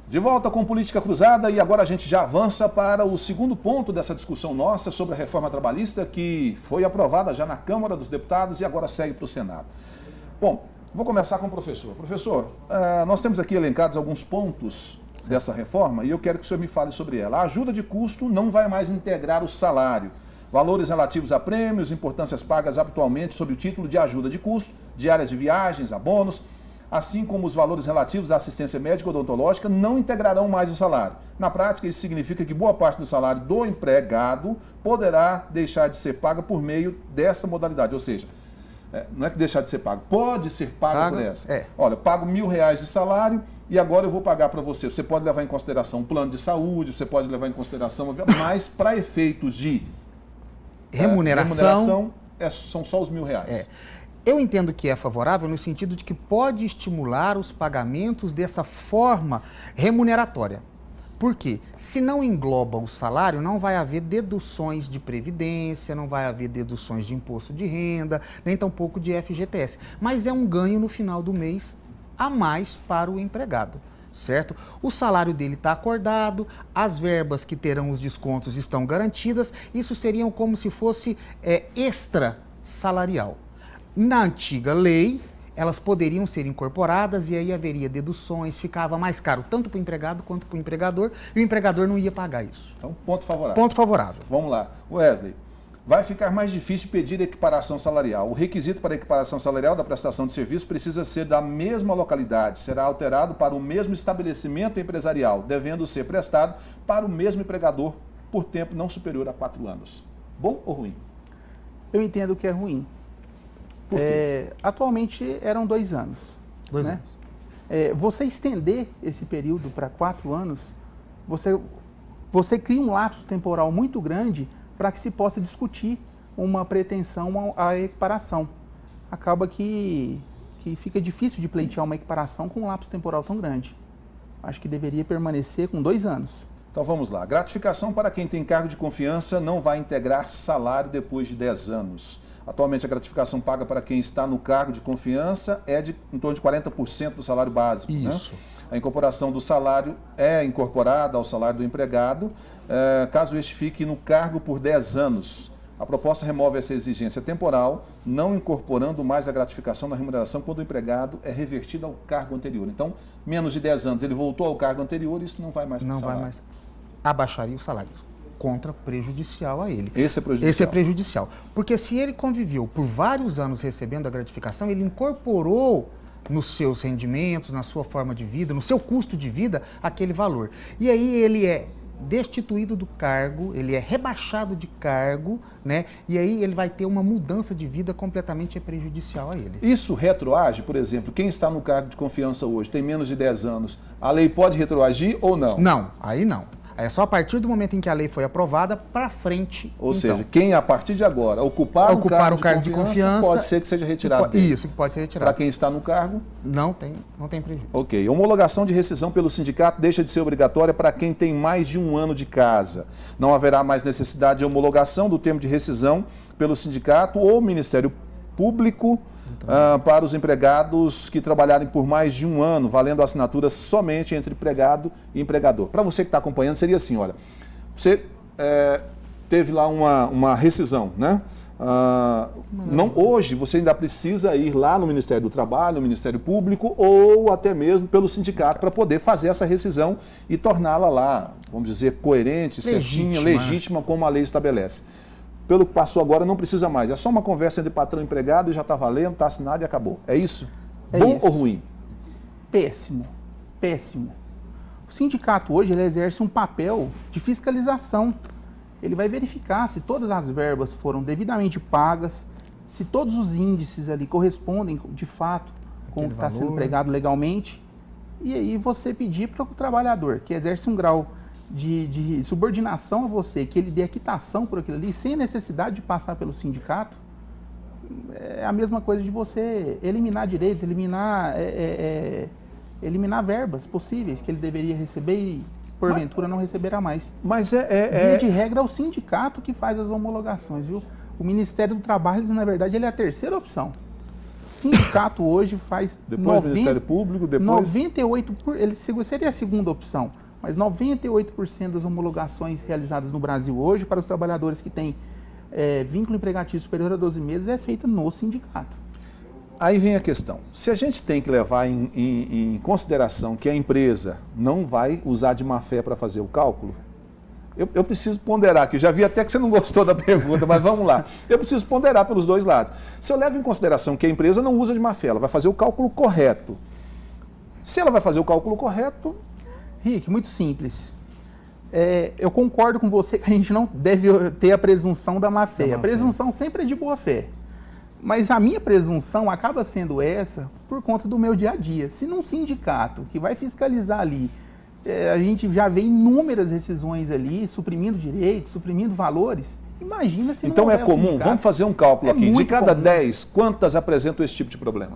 De volta com Política Cruzada e agora a gente já avança para o segundo ponto dessa discussão nossa sobre a reforma trabalhista que foi aprovada já na Câmara dos Deputados e agora segue para o Senado. Bom, vou começar com o professor. Professor, nós temos aqui elencados alguns pontos dessa reforma e eu quero que o senhor me fale sobre ela. A ajuda de custo não vai mais integrar o salário. Valores relativos a prêmios, importâncias pagas habitualmente sob o título de ajuda de custo, diárias de viagens, abonos, assim como os valores relativos à assistência médica odontológica, não integrarão mais o salário. Na prática, isso significa que boa parte do salário do empregado poderá deixar de ser paga por meio dessa modalidade. Ou seja, não é que deixar de ser pago, pode ser pago por essa. Olha, pago R$1.000 de salário e agora eu vou pagar para você. Você pode levar em consideração um plano de saúde, você pode levar em consideração, mas para efeitos de remuneração são só os R$1.000. Eu entendo que é favorável no sentido de que pode estimular os pagamentos dessa forma remuneratória. Por quê? Se não engloba o salário, não vai haver deduções de previdência, não vai haver deduções de imposto de renda, nem tampouco de FGTS. Mas é um ganho no final do mês a mais para o empregado, certo? O salário dele está acordado, as verbas que terão os descontos estão garantidas, isso seriam como se fosse extra salarial. Na antiga lei, elas poderiam ser incorporadas e aí haveria deduções, ficava mais caro tanto para o empregado quanto para o empregador e o empregador não ia pagar isso. Então, ponto favorável. Ponto favorável. Vamos lá. Wesley, vai ficar mais difícil pedir equiparação salarial. O requisito para a equiparação salarial da prestação de serviço precisa ser da mesma localidade, será alterado para o mesmo estabelecimento empresarial, devendo ser prestado para o mesmo empregador por tempo não superior a 4 anos. Bom ou ruim? Eu entendo que é ruim. Atualmente eram 2 anos. 2 anos. Você estender esse período para 4 anos, você cria um lapso temporal muito grande para que se possa discutir uma pretensão à equiparação. Acaba que fica difícil de pleitear uma equiparação com um lapso temporal tão grande. Acho que deveria permanecer com 2 anos. Então vamos lá. Gratificação para quem tem cargo de confiança não vai integrar salário depois de 10 anos. Atualmente, a gratificação paga para quem está no cargo de confiança é de em torno de 40% do salário básico. Isso. Né? A incorporação do salário é incorporada ao salário do empregado, caso este fique no cargo por 10 anos. A proposta remove essa exigência temporal, não incorporando mais a gratificação na remuneração quando o empregado é revertido ao cargo anterior. Então, menos de 10 anos ele voltou ao cargo anterior, isso não vai mais para o salário. Não vai mais. Abaixaria o salário. Contra prejudicial a ele. Esse é prejudicial. Esse é prejudicial. Porque se ele conviveu por vários anos recebendo a gratificação, ele incorporou nos seus rendimentos, na sua forma de vida, no seu custo de vida, aquele valor. E aí ele é destituído do cargo, ele é rebaixado de cargo, né? E aí ele vai ter uma mudança de vida completamente prejudicial a ele. Isso retroage, por exemplo, quem está no cargo de confiança hoje, tem menos de 10 anos, a lei pode retroagir ou não? Não, aí não. É só a partir do momento em que a lei foi aprovada para frente. Ou seja, quem a partir de agora ocupar o cargo de confiança pode ser que seja retirado. Isso, que pode ser retirado. Para quem está no cargo? Não tem prejuízo. Ok. Homologação de rescisão pelo sindicato deixa de ser obrigatória para quem tem mais de 1 ano de casa. Não haverá mais necessidade de homologação do termo de rescisão pelo sindicato ou Ministério Público para os empregados que trabalharem por mais de 1 ano, valendo assinatura somente entre empregado e empregador. Para você que está acompanhando, seria assim, olha, você teve lá uma rescisão, né? Hoje você ainda precisa ir lá no Ministério do Trabalho, no Ministério Público ou até mesmo pelo sindicato para poder fazer essa rescisão e torná-la lá, vamos dizer, coerente, certinha, legítima, como a lei estabelece. Pelo que passou agora, não precisa mais. É só uma conversa entre patrão e empregado e já está valendo, está assinado e acabou. É isso? Bom ou ruim? Péssimo. Péssimo. O sindicato hoje ele exerce um papel de fiscalização. Ele vai verificar se todas as verbas foram devidamente pagas, se todos os índices ali correspondem de fato com o que está sendo empregado legalmente. E aí você pedir para o trabalhador que exerce um grau de subordinação a você, que ele dê equitação por aquilo ali, sem necessidade de passar pelo sindicato, é a mesma coisa de você eliminar direitos, eliminar verbas possíveis que ele deveria receber e, porventura, não receberá mais. Mas Via de regra, é o sindicato que faz as homologações, viu? O Ministério do Trabalho, na verdade, ele é a terceira opção. sindicato hoje faz Depois do Ministério Público, depois... 98%, ele seria a segunda opção, mas 98% das homologações realizadas no Brasil hoje para os trabalhadores que têm vínculo empregatício superior a 12 meses é feita no sindicato. Aí vem a questão, se a gente tem que levar em consideração que a empresa não vai usar de má fé para fazer o cálculo, eu preciso ponderar aqui, eu já vi até que você não gostou da pergunta, mas vamos lá. Eu preciso ponderar pelos dois lados. Se eu levo em consideração que a empresa não usa de má fé, ela vai fazer o cálculo correto. Se ela vai fazer o cálculo correto... Rick, muito simples. Eu concordo com você que a gente não deve ter a presunção da má fé. A presunção sempre é de boa fé. Mas a minha presunção acaba sendo essa por conta do meu dia a dia. Se num sindicato que vai fiscalizar ali, a gente já vê inúmeras rescisões ali, suprimindo direitos, suprimindo valores, imagina se então não é comum, vamos fazer um cálculo aqui, de cada 10, quantas apresentam esse tipo de problema?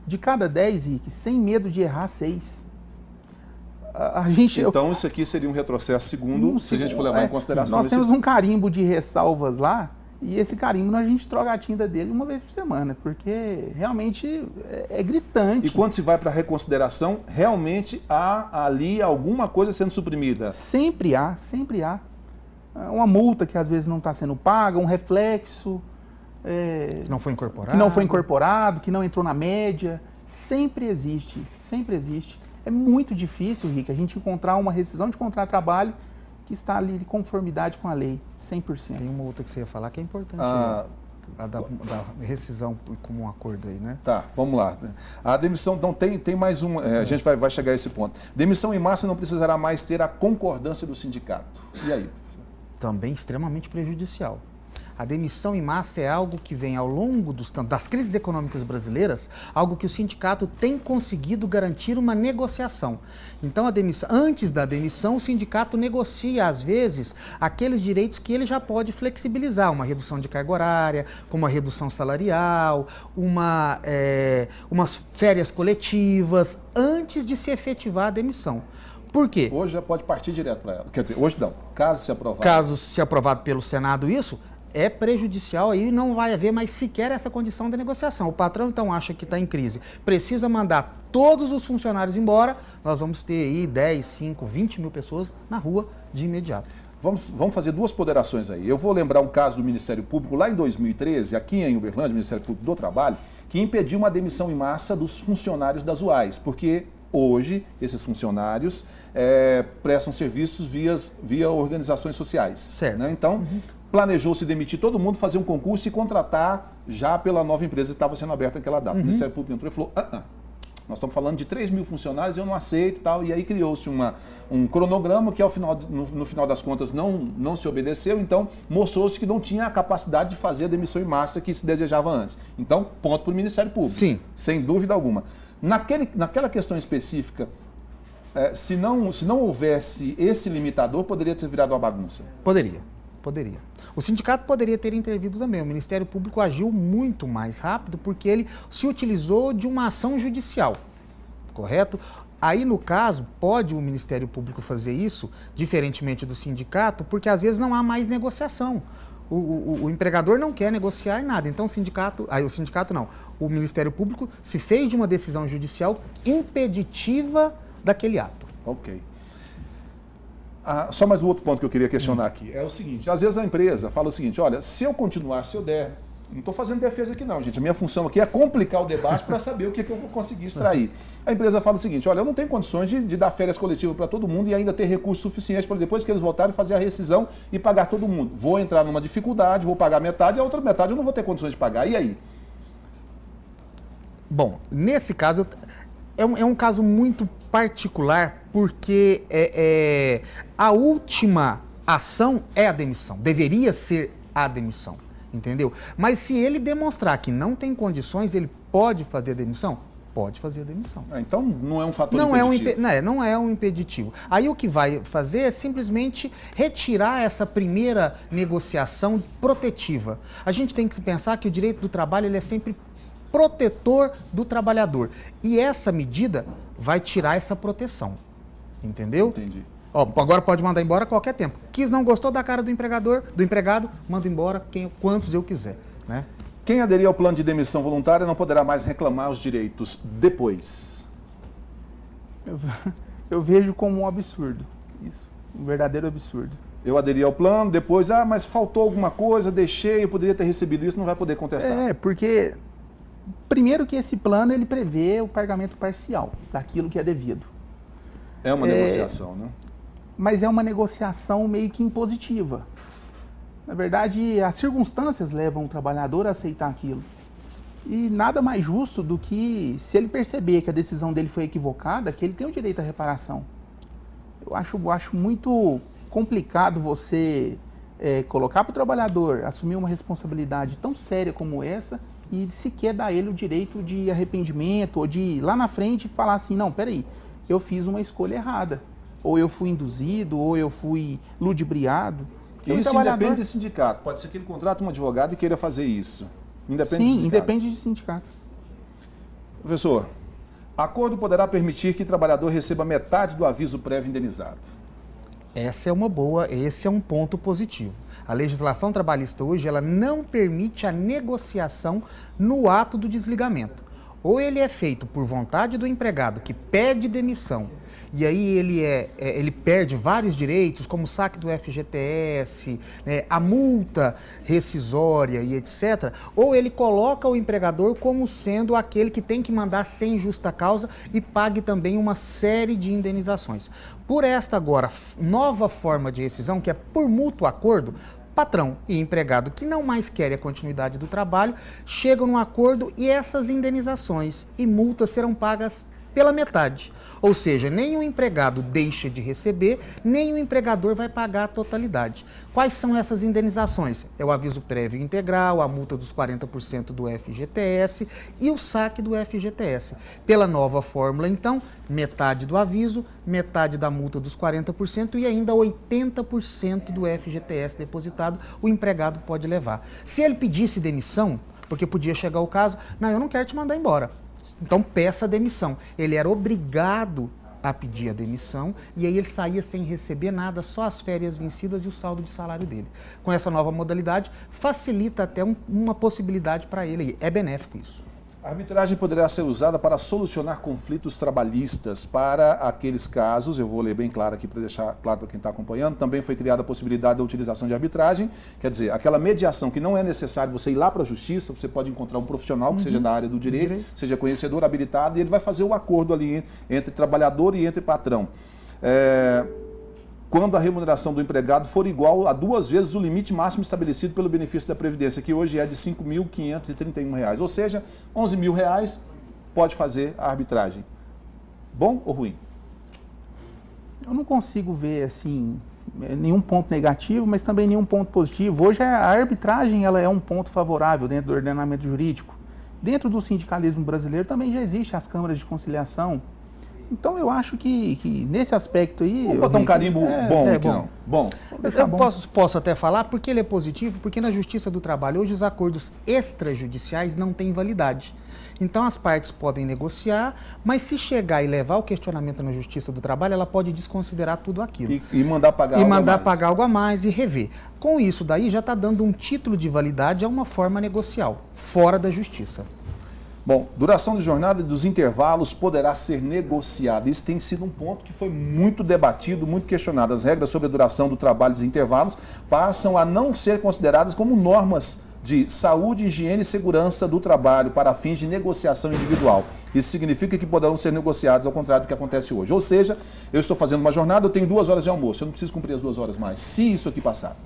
De cada 10, Rick, sem medo de errar, 6. Então isso aqui seria um retrocesso segundo, se a gente for levar em consideração... Nós temos um carimbo de ressalvas lá, e esse carimbo a gente troca a tinta dele uma vez por semana, porque realmente é gritante. E quando se vai para a reconsideração, realmente há ali alguma coisa sendo suprimida? Sempre há, sempre há. Uma multa que às vezes não está sendo paga, um reflexo... que não foi incorporado. Que não foi incorporado, que não entrou na média. Sempre existe, sempre existe. É muito difícil, Rick, a gente encontrar uma rescisão de contrato de trabalho que está ali de conformidade com a lei, 100%. Tem uma outra que você ia falar que é importante, a da rescisão como um acordo aí, né? Tá, vamos lá. A demissão, então tem mais uma, a gente vai chegar a esse ponto. Demissão em massa não precisará mais ter a concordância do sindicato. E aí? Também extremamente prejudicial. A demissão em massa é algo que vem ao longo das crises econômicas brasileiras, algo que o sindicato tem conseguido garantir uma negociação. Então, antes da demissão, o sindicato negocia, às vezes, aqueles direitos que ele já pode flexibilizar, uma redução de carga horária, como uma redução salarial, umas férias coletivas, antes de se efetivar a demissão. Por quê? Hoje já pode partir direto para ela. Quer dizer, hoje não, caso se aprovado. Caso se aprovado pelo Senado isso, é prejudicial, aí não vai haver mais sequer essa condição de negociação. O patrão, então, acha que está em crise, precisa mandar todos os funcionários embora, nós vamos ter aí 10, 5, 20 mil pessoas na rua de imediato. Vamos fazer duas ponderações aí. Eu vou lembrar um caso do Ministério Público, lá em 2013, aqui em Uberlândia, Ministério Público do Trabalho, que impediu uma demissão em massa dos funcionários das UAS, porque hoje esses funcionários prestam serviços via organizações sociais. Certo. Né? Então, planejou-se demitir todo mundo, fazer um concurso e contratar já pela nova empresa que estava sendo aberta naquela data. O Ministério Público entrou e falou, nós estamos falando de 3 mil funcionários, eu não aceito e tal. E aí criou-se um cronograma que no final das contas não se obedeceu, então mostrou-se que não tinha a capacidade de fazer a demissão em massa que se desejava antes. Então, ponto para o Ministério Público. Sim. Sem dúvida alguma. Naquela questão específica, se não houvesse esse limitador, poderia ter virado uma bagunça? Poderia. O sindicato poderia ter intervido também. O Ministério Público agiu muito mais rápido porque ele se utilizou de uma ação judicial, correto? Aí, no caso, pode o Ministério Público fazer isso, diferentemente do sindicato, porque às vezes não há mais negociação. O empregador não quer negociar em nada. Então, o Ministério Público se fez de uma decisão judicial impeditiva daquele ato. Ok. Só mais um outro ponto que eu queria questionar aqui. É o seguinte, às vezes a empresa fala o seguinte, olha, se eu der, não estou fazendo defesa aqui não, gente. A minha função aqui é complicar o debate para saber o que eu vou conseguir extrair. A empresa fala o seguinte, olha, eu não tenho condições de dar férias coletivas para todo mundo e ainda ter recursos suficientes para depois que eles voltarem fazer a rescisão e pagar todo mundo. Vou entrar numa dificuldade, vou pagar metade e a outra metade eu não vou ter condições de pagar. E aí? Bom, nesse caso, é um caso muito particular porque a última ação é a demissão. Deveria ser a demissão, entendeu? Mas se ele demonstrar que não tem condições, ele pode fazer a demissão? Pode fazer a demissão. Então não é um fator impeditivo. Não é um impeditivo. Aí o que vai fazer é simplesmente retirar essa primeira negociação protetiva. A gente tem que pensar que o direito do trabalho ele é sempre protetor do trabalhado. E essa medida vai tirar essa proteção. Entendeu? Entendi. Agora pode mandar embora a qualquer tempo. Não gostou da cara do empregado, manda embora quantos eu quiser, né? Quem aderir ao plano de demissão voluntária não poderá mais reclamar os direitos depois. Eu vejo como um absurdo isso, um verdadeiro absurdo. Eu aderi ao plano, depois, mas faltou alguma coisa, deixei, eu poderia ter recebido isso, não vai poder contestar. Porque primeiro que esse plano ele prevê o pagamento parcial daquilo que é devido. É uma negociação, né? Mas é uma negociação meio que impositiva. Na verdade, as circunstâncias levam o trabalhador a aceitar aquilo. E nada mais justo do que, se ele perceber que a decisão dele foi equivocada, que ele tem o direito à reparação. Eu acho muito complicado você colocar para o trabalhador assumir uma responsabilidade tão séria como essa e sequer dar a ele o direito de arrependimento ou de lá na frente falar assim, não, peraí, eu fiz uma escolha errada. Ou eu fui induzido, ou eu fui ludibriado. Isso independe de sindicato. Pode ser que ele contrate um advogado e queira fazer isso. Independe de sindicato. Professor, acordo poderá permitir que o trabalhador receba metade do aviso prévio indenizado. Esse é um ponto positivo. A legislação trabalhista hoje, ela não permite a negociação no ato do desligamento. Ou ele é feito por vontade do empregado que pede demissão, e aí ele perde vários direitos, como o saque do FGTS, né, a multa rescisória e etc. Ou ele coloca o empregador como sendo aquele que tem que mandar sem justa causa e pague também uma série de indenizações. Por esta agora nova forma de rescisão, que é por mútuo acordo, patrão e empregado que não mais querem a continuidade do trabalho, chegam num acordo e essas indenizações e multas serão pagas pela metade. Ou seja, nem o empregado deixa de receber, nem o empregador vai pagar a totalidade. Quais são essas indenizações? É o aviso prévio integral, a multa dos 40% do FGTS e o saque do FGTS. Pela nova fórmula, então, metade do aviso, metade da multa dos 40% e ainda 80% do FGTS depositado o empregado pode levar. Se ele pedisse demissão, porque podia chegar o caso, não, eu não quero te mandar embora. Então peça a demissão. Ele era obrigado a pedir a demissão e aí ele saía sem receber nada, só as férias vencidas e o saldo de salário dele. Com essa nova modalidade, facilita até uma possibilidade para ele. É benéfico isso. A arbitragem poderá ser usada para solucionar conflitos trabalhistas. Para aqueles casos, eu vou ler bem claro aqui para deixar claro para quem está acompanhando, também foi criada a possibilidade da utilização de arbitragem, quer dizer, aquela mediação que não é necessário você ir lá para a justiça, você pode encontrar um profissional que seja da área do direito, seja conhecedor, habilitado, e ele vai fazer o acordo ali entre trabalhador e entre patrão. Quando a remuneração do empregado for igual a 2 vezes o limite máximo estabelecido pelo benefício da Previdência, que hoje é de R$ 5.531, ou seja, R$ 11.000 pode fazer a arbitragem. Bom ou ruim? Eu não consigo ver assim nenhum ponto negativo, mas também nenhum ponto positivo. Hoje a arbitragem ela é um ponto favorável dentro do ordenamento jurídico. Dentro do sindicalismo brasileiro também já existem as câmaras de conciliação. Então eu acho que nesse aspecto aí... Vamos botar um carimbo bom aqui, não. Bom. Eu posso até falar porque ele é positivo, porque na Justiça do Trabalho hoje os acordos extrajudiciais não têm validade. Então as partes podem negociar, mas se chegar e levar o questionamento na Justiça do Trabalho, ela pode desconsiderar tudo aquilo. E mandar pagar algo a mais e rever. Com isso daí já está dando um título de validade a uma forma negocial, fora da Justiça. Bom, duração de jornada e dos intervalos poderá ser negociada. Isso tem sido um ponto que foi muito debatido, muito questionado. As regras sobre a duração do trabalho e dos intervalos passam a não ser consideradas como normas de saúde, higiene e segurança do trabalho para fins de negociação individual. Isso significa que poderão ser negociados ao contrário do que acontece hoje. Ou seja, eu estou fazendo uma jornada, eu tenho 2 horas de almoço, eu não preciso cumprir as 2 horas mais, se isso aqui passar.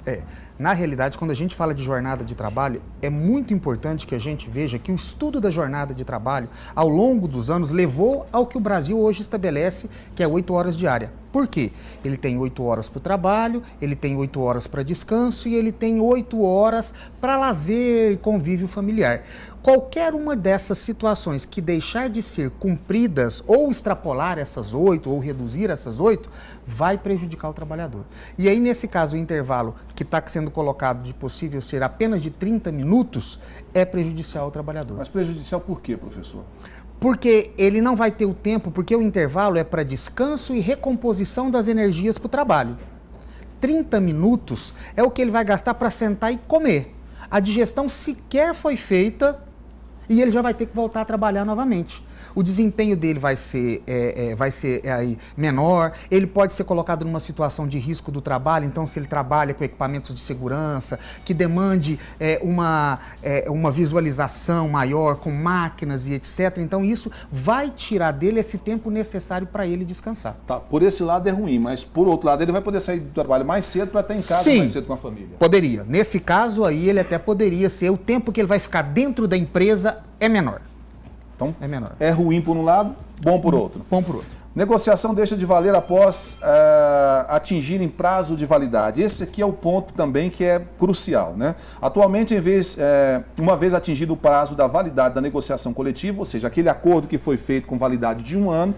Na realidade, quando a gente fala de jornada de trabalho, é muito importante que a gente veja que o estudo da jornada de trabalho, ao longo dos anos, levou ao que o Brasil hoje estabelece, que é 8 horas diária. Por quê? Ele tem 8 horas para o trabalho, ele tem 8 horas para descanso e ele tem 8 horas para lazer e convívio familiar. Qualquer uma dessas situações que deixar de ser cumpridas ou extrapolar essas 8 ou reduzir essas 8, vai prejudicar o trabalhador. E aí, nesse caso, o intervalo que está sendo colocado de possível ser apenas de 30 minutos é prejudicial ao trabalhador. Mas prejudicial por quê, professor? Porque ele não vai ter o tempo, porque o intervalo é para descanso e recomposição das energias para o trabalho. 30 minutos é o que ele vai gastar para sentar e comer. A digestão sequer foi feita e ele já vai ter que voltar a trabalhar novamente. O desempenho dele vai ser aí menor, ele pode ser colocado numa situação de risco do trabalho, então se ele trabalha com equipamentos de segurança, que demande uma visualização maior, com máquinas e etc., então isso vai tirar dele esse tempo necessário para ele descansar. Tá, por esse lado é ruim, mas por outro lado ele vai poder sair do trabalho mais cedo para estar em casa mais cedo com a família. Poderia. Nesse caso aí ele até poderia ser, o tempo que ele vai ficar dentro da empresa é menor. Então, É menor. é ruim por um lado, bom por outro. Bom por outro. Negociação deixa de valer após atingirem prazo de validade. Esse aqui é o ponto também que é crucial, né? Atualmente, uma vez atingido o prazo da validade da negociação coletiva, ou seja, aquele acordo que foi feito com validade de 1 ano,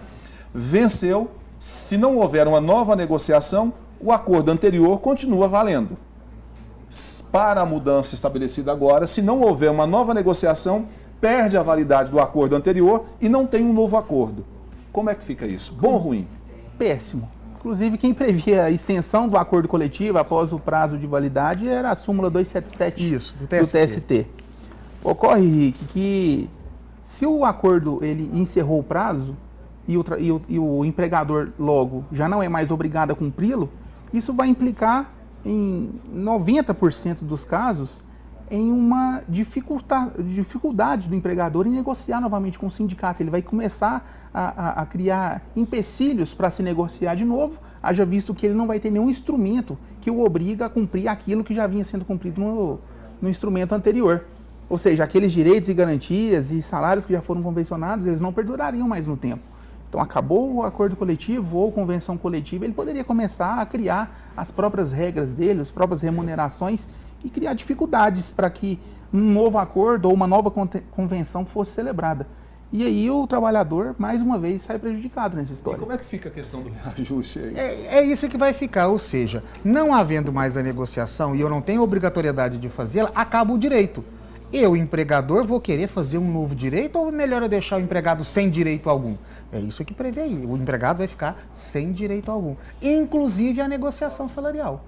venceu. Se não houver uma nova negociação, o acordo anterior continua valendo. Para a mudança estabelecida agora, se não houver uma nova negociação, perde a validade do acordo anterior e não tem um novo acordo. Como é que fica isso? Bom ou ruim? Péssimo. Inclusive, quem previa a extensão do acordo coletivo após o prazo de validade era a súmula 277 Isso, do TST. Ocorre, Rick, que se o acordo ele encerrou o prazo e o empregador logo já não é mais obrigado a cumpri-lo, isso vai implicar em 90% dos casos em uma dificuldade do empregador em negociar novamente com o sindicato. Ele vai começar a criar empecilhos para se negociar de novo, haja visto que ele não vai ter nenhum instrumento que o obriga a cumprir aquilo que já vinha sendo cumprido no instrumento anterior. Ou seja, aqueles direitos e garantias e salários que já foram convencionados, eles não perdurariam mais no tempo. Então, acabou o acordo coletivo ou convenção coletiva, ele poderia começar a criar as próprias regras dele, as próprias remunerações e criar dificuldades para que um novo acordo ou uma nova convenção fosse celebrada. E aí o trabalhador, mais uma vez, sai prejudicado nessa história. E como é que fica a questão do reajuste aí? É isso que vai ficar, ou seja, não havendo mais a negociação e eu não tenho obrigatoriedade de fazê-la, acaba o direito. Eu, empregador, vou querer fazer um novo direito ou melhor eu deixar o empregado sem direito algum? É isso que prevê aí. O empregado vai ficar sem direito algum, inclusive a negociação salarial.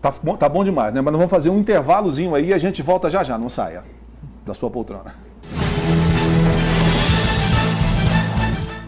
Tá bom demais, né? Mas nós vamos fazer um intervalozinho aí e a gente volta já já, não saia da sua poltrona.